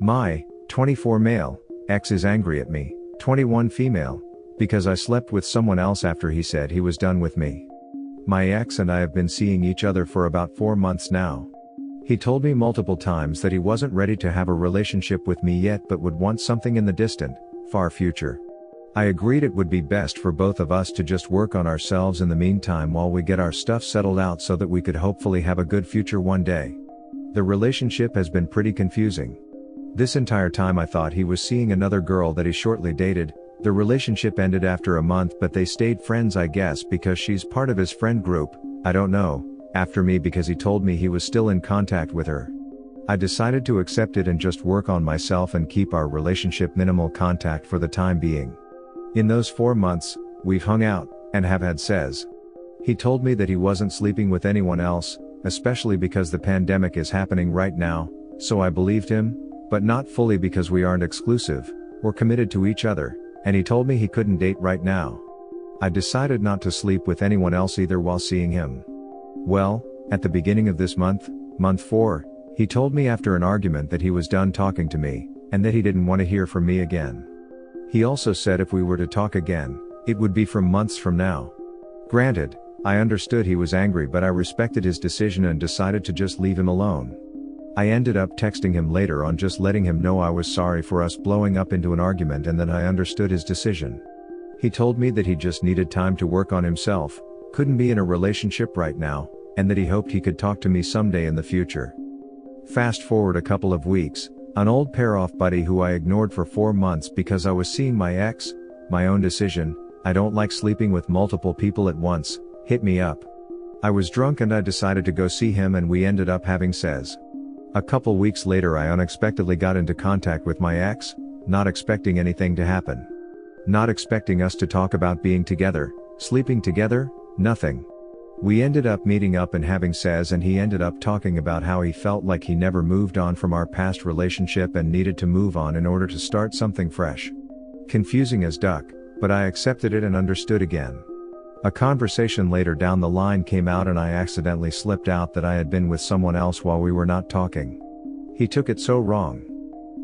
My 24 male ex is angry at me, 21 female, because I slept with someone else after he said he was done with me. My ex and I have been seeing each other for about 4 months now. He told me multiple times that he wasn't ready to have a relationship with me yet but would want something in the distant, far future. I agreed it would be best for both of us to just work on ourselves in the meantime while we get our stuff settled out so that we could hopefully have a good future one day. The relationship has been pretty confusing. This entire time I thought he was seeing another girl that he shortly dated. The relationship ended after a month but they stayed friends, I guess because she's part of his friend group, I don't know, after me because he told me he was still in contact with her. I decided to accept it and just work on myself and keep our relationship minimal contact for the time being. In those 4 months, we've hung out, and have had sex. He told me that he wasn't sleeping with anyone else, especially because the pandemic is happening right now, so I believed him, but not fully because we aren't exclusive, or committed to each other, and he told me he couldn't date right now. I decided not to sleep with anyone else either while seeing him. Well, at the beginning of this month, month 4, he told me after an argument that he was done talking to me, and that he didn't want to hear from me again. He also said if we were to talk again, it would be from months from now. Granted, I understood he was angry but I respected his decision and decided to just leave him alone. I ended up texting him later on just letting him know I was sorry for us blowing up into an argument and that I understood his decision. He told me that he just needed time to work on himself, couldn't be in a relationship right now, and that he hoped he could talk to me someday in the future. Fast forward a couple of weeks, an old pair-off buddy who I ignored for 4 months because I was seeing my ex, my own decision, I don't like sleeping with multiple people at once, hit me up. I was drunk and I decided to go see him and we ended up having sex. A couple weeks later I unexpectedly got into contact with my ex, not expecting anything to happen. Not expecting us to talk about being together, sleeping together, nothing. We ended up meeting up and having sex and he ended up talking about how he felt like he never moved on from our past relationship and needed to move on in order to start something fresh. Confusing as duck, but I accepted it and understood again. A conversation later down the line came out and I accidentally slipped out that I had been with someone else while we were not talking. He took it so wrong.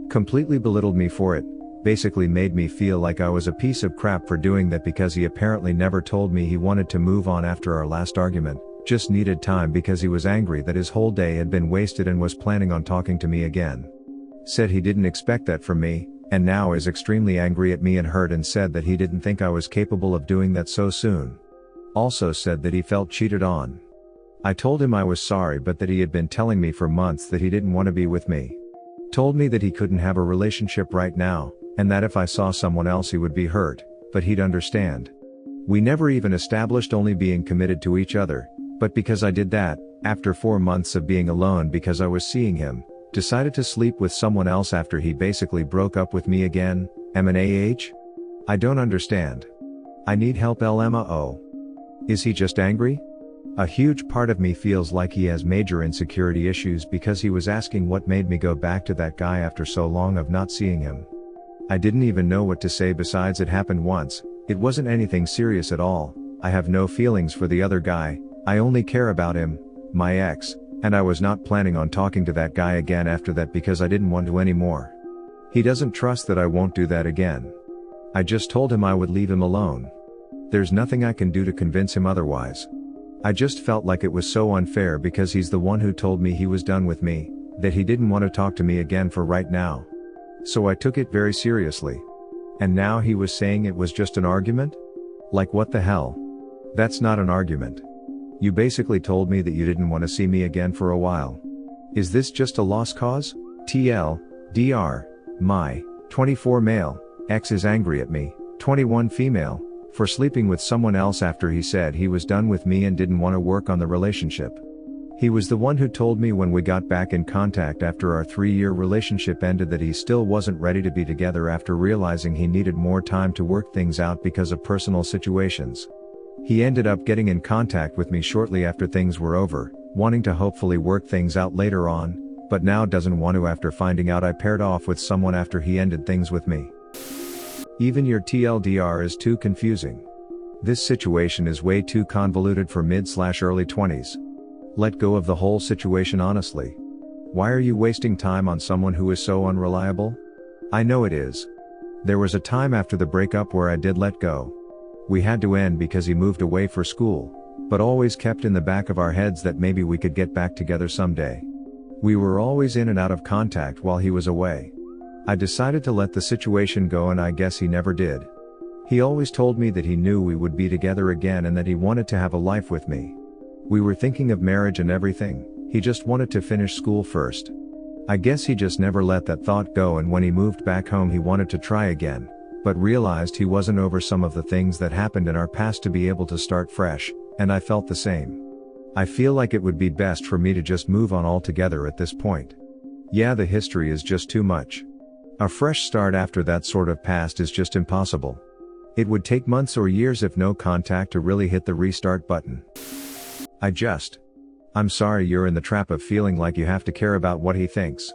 Completely belittled me for it, basically made me feel like I was a piece of crap for doing that because he apparently never told me he wanted to move on after our last argument, just needed time because he was angry that his whole day had been wasted and was planning on talking to me again. Said he didn't expect that from me, and now is extremely angry at me and hurt and said that he didn't think I was capable of doing that so soon. Also said that he felt cheated on. I told him I was sorry but that he had been telling me for months that he didn't want to be with me. Told me that he couldn't have a relationship right now, and that if I saw someone else he would be hurt, but he'd understand. We never even established only being committed to each other, but because I did that, after 4 months of being alone because I was seeing him, decided to sleep with someone else after he basically broke up with me again, M&AH? I don't understand. I need help LMAO. Is he just angry? A huge part of me feels like he has major insecurity issues because he was asking what made me go back to that guy after so long of not seeing him. I didn't even know what to say besides it happened once, it wasn't anything serious at all, I have no feelings for the other guy, I only care about him, my ex, and I was not planning on talking to that guy again after that because I didn't want to anymore. He doesn't trust that I won't do that again. I just told him I would leave him alone. There's nothing I can do to convince him otherwise. I just felt like it was so unfair because he's the one who told me he was done with me, that he didn't want to talk to me again for right now. So I took it very seriously. And now he was saying it was just an argument? Like what the hell? That's not an argument. You basically told me that you didn't want to see me again for a while. Is this just a lost cause? TLDR, my 24 male ex is angry at me, 21 female, for sleeping with someone else after he said he was done with me and didn't want to work on the relationship. He was the one who told me when we got back in contact after our 3-year relationship ended that he still wasn't ready to be together after realizing he needed more time to work things out because of personal situations. He ended up getting in contact with me shortly after things were over, wanting to hopefully work things out later on, but now doesn't want to after finding out I paired off with someone after he ended things with me. Even your TLDR is too confusing. This situation is way too convoluted for mid/early 20s. Let go of the whole situation honestly. Why are you wasting time on someone who is so unreliable? I know it is. There was a time after the breakup where I did let go. We had to end because he moved away for school, but always kept in the back of our heads that maybe we could get back together someday. We were always in and out of contact while he was away. I decided to let the situation go, and I guess he never did. He always told me that he knew we would be together again and that he wanted to have a life with me. We were thinking of marriage and everything, he just wanted to finish school first. I guess he just never let that thought go, and when he moved back home he wanted to try again, but realized he wasn't over some of the things that happened in our past to be able to start fresh, and I felt the same. I feel like it would be best for me to just move on altogether at this point. Yeah, the history is just too much. A fresh start after that sort of past is just impossible. It would take months or years if no contact to really hit the restart button. I'm sorry you're in the trap of feeling like you have to care about what he thinks.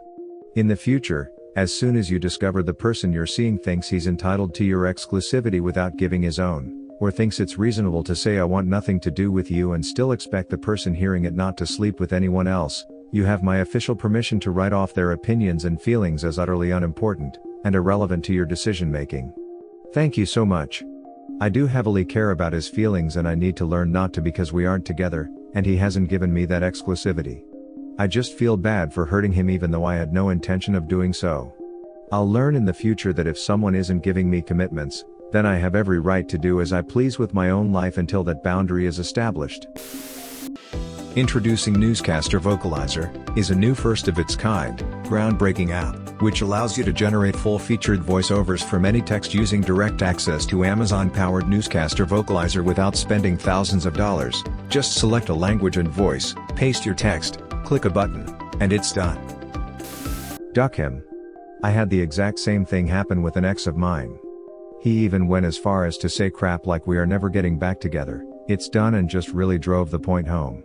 In the future, as soon as you discover the person you're seeing thinks he's entitled to your exclusivity without giving his own, or thinks it's reasonable to say I want nothing to do with you and still expect the person hearing it not to sleep with anyone else, you have my official permission to write off their opinions and feelings as utterly unimportant and irrelevant to your decision making. Thank you so much. I do heavily care about his feelings, and I need to learn not to because we aren't together, and he hasn't given me that exclusivity. I just feel bad for hurting him even though I had no intention of doing so. I'll learn in the future that if someone isn't giving me commitments, then I have every right to do as I please with my own life until that boundary is established. Introducing Newscaster Vocalizer is a new first-of-its-kind, groundbreaking app, which allows you to generate full-featured voiceovers from any text using direct access to Amazon-powered Newscaster Vocalizer without spending thousands of dollars. Just select a language and voice, paste your text, click a button, and it's done. Duck him. I had the exact same thing happen with an ex of mine. He even went as far as to say crap like we are never getting back together, it's done, and just really drove the point home.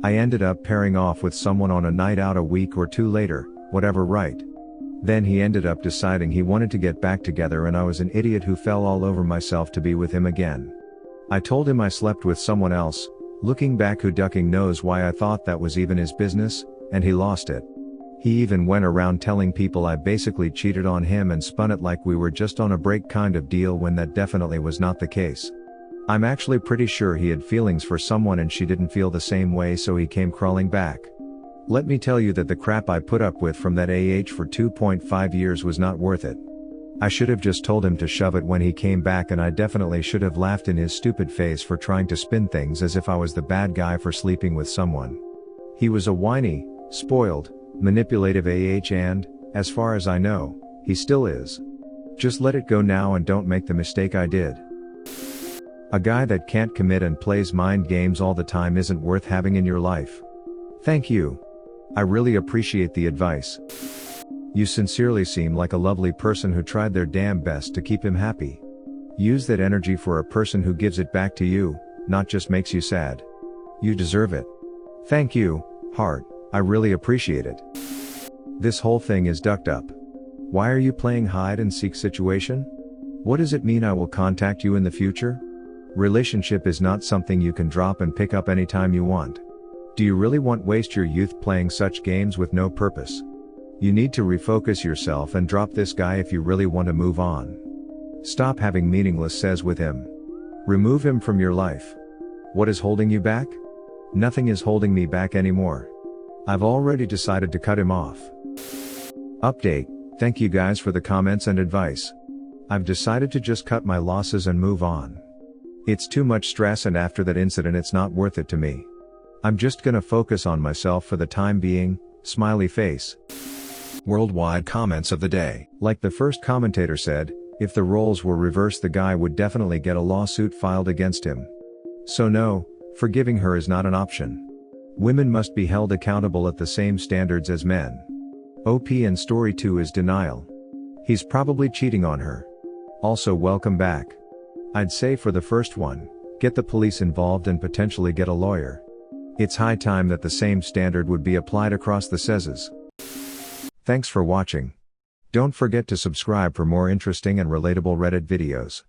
I ended up pairing off with someone on a night out a week or two later, whatever, right? Then he ended up deciding he wanted to get back together, and I was an idiot who fell all over myself to be with him again. I told him I slept with someone else. Looking back, who ducking knows why I thought that was even his business, and he lost it. He even went around telling people I basically cheated on him and spun it like we were just on a break kind of deal, when that definitely was not the case. I'm actually pretty sure he had feelings for someone and she didn't feel the same way, so he came crawling back. Let me tell you that the crap I put up with from that for 2.5 years was not worth it. I should have just told him to shove it when he came back, and I definitely should have laughed in his stupid face for trying to spin things as if I was the bad guy for sleeping with someone. He was a whiny, spoiled, manipulative and, as far as I know, he still is. Just let it go now and don't make the mistake I did. A guy that can't commit and plays mind games all the time isn't worth having in your life. Thank you. I really appreciate the advice. You sincerely seem like a lovely person who tried their damn best to keep him happy. Use that energy for a person who gives it back to you, not just makes you sad. You deserve it. Thank you, heart. I really appreciate it. This whole thing is ducked up. Why are you playing hide and seek situation? What does it mean I will contact you in the future? Relationship is not something you can drop and pick up anytime you want. Do you really want to waste your youth playing such games with no purpose? You need to refocus yourself and drop this guy if you really want to move on. Stop having meaningless says with him. Remove him from your life. What is holding you back? Nothing is holding me back anymore. I've already decided to cut him off. Update: thank you guys for the comments and advice. I've decided to just cut my losses and move on. It's too much stress, and after that incident it's not worth it to me. I'm just gonna focus on myself for the time being, smiley face. Worldwide comments of the day. Like the first commentator said, if the roles were reversed, the guy would definitely get a lawsuit filed against him. So no, forgiving her is not an option. Women must be held accountable at the same standards as men. OP and story 2 is denial. He's probably cheating on her. Also, welcome back. I'd say for the first one, get the police involved and potentially get a lawyer. It's high time that the same standard would be applied across the sexes. Thanks for watching. Don't forget to subscribe for more interesting and relatable Reddit videos.